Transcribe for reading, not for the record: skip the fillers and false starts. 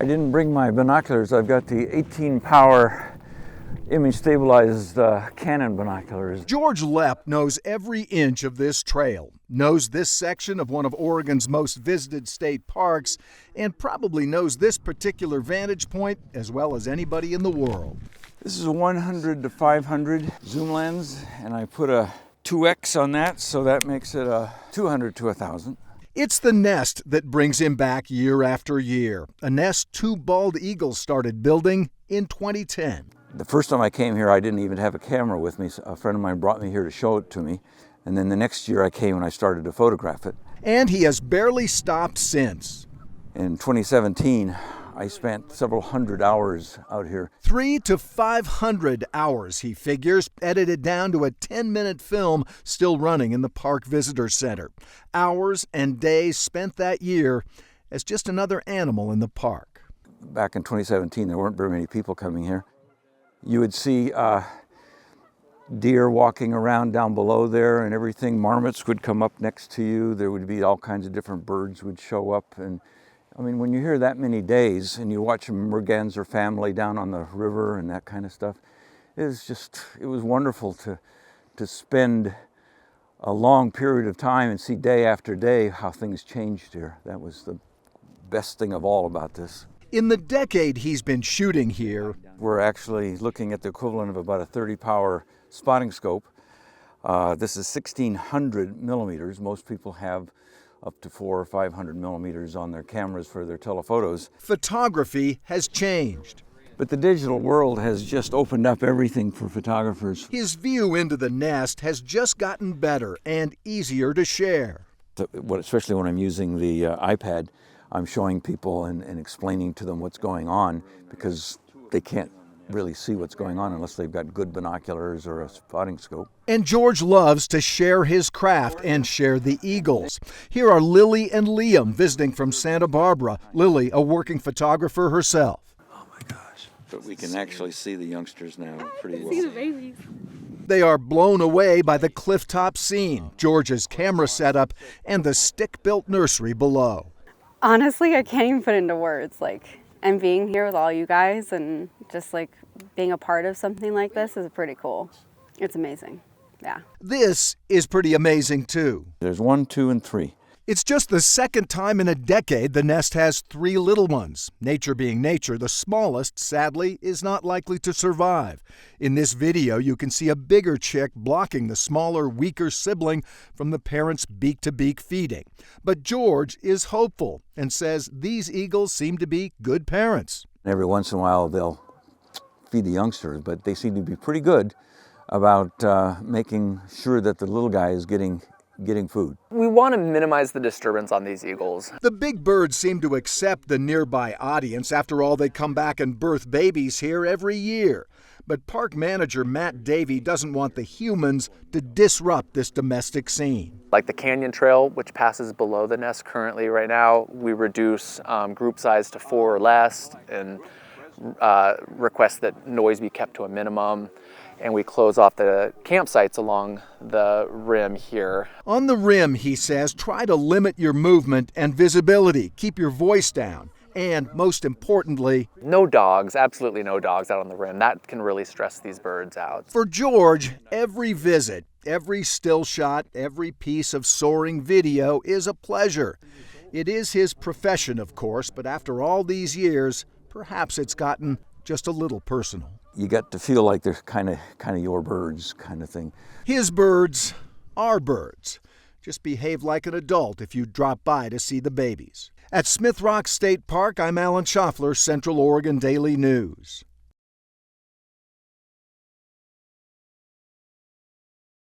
I didn't bring my binoculars. I've got the 18 power image stabilized Canon binoculars. George Lepp knows every inch of this trail, knows this section of one of Oregon's most visited state parks, and probably knows this particular vantage point as well as anybody in the world. This is a 100 to 500 zoom lens, and I put a 2x on that, so that makes it a 200 to 1,000. It's the nest that brings him back year after year, a nest two bald eagles started building in 2010. The first time I came here, I didn't even have a camera with me. A friend of mine brought me here to show it to me. And then the next year I came and I started to photograph it. And he has barely stopped since. In 2017, I spent several hundred hours out here. 300 to 500 hours, he figures, edited down to a 10-minute film still running in the Park Visitor Center. Hours and days spent that year as just another animal in the park. Back in 2017, there weren't very many people coming here. You would see deer walking around down below there and everything. Marmots would come up next to you. There would be all kinds of different birds would show up. And I mean, when you're here that many days and you watch a merganser family down on the river and that kind of stuff, it was wonderful to spend a long period of time and see day after day how things changed here. That was the best thing of all about this. In the decade he's been shooting here, we're actually looking at the equivalent of about a 30 power spotting scope. This is 1,600 millimeters. Most people have up to 400 or 500 millimeters on their cameras for their telephotos. Photography has changed. But the digital world has just opened up everything for photographers. His view into the nest has just gotten better and easier to share. Especially when I'm using the iPad, I'm showing people and explaining to them what's going on because they can't really see what's going on unless they've got good binoculars or a spotting scope. And George loves to share his craft and share the eagles. Here are Lily and Liam visiting from Santa Barbara. Lily, a working photographer herself. Oh my gosh. But we can actually see the youngsters now pretty well. See the babies. They are blown away by the clifftop scene, George's camera setup, and the stick-built nursery below. Honestly, I can't even put into words. And being here with all you guys and just being a part of something like this is pretty cool. It's amazing. Yeah. This is pretty amazing too. There's 1, 2, and 3. It's just the second time in a decade the nest has 3 little ones. Nature being nature, the smallest, sadly, is not likely to survive. In this video, you can see a bigger chick blocking the smaller, weaker sibling from the parent's beak-to-beak feeding. But George is hopeful and says these eagles seem to be good parents. Every once in a while they'll feed the youngsters, but they seem to be pretty good about making sure that the little guy is getting food. We want to minimize the disturbance on these eagles. The big birds seem to accept the nearby audience. After all, they come back and birth babies here every year. But park manager Matt Davey doesn't want the humans to disrupt this domestic scene. Like the canyon trail, which passes below the nest currently right now, we reduce group size to 4 or less and request that noise be kept to a minimum. And we close off the campsites along the rim here. On the rim, he says, try to limit your movement and visibility. Keep your voice down. And most importantly, no dogs, absolutely no dogs out on the rim. That can really stress these birds out. For George, every visit, every still shot, every piece of soaring video is a pleasure. It is his profession, of course, but after all these years, perhaps it's gotten just a little personal. You get to feel like they're kind of your birds kind of thing. His birds are birds. Just behave like an adult if you drop by to see the babies. At Smith Rock State Park, I'm Alan Schaffler, Central Oregon Daily News.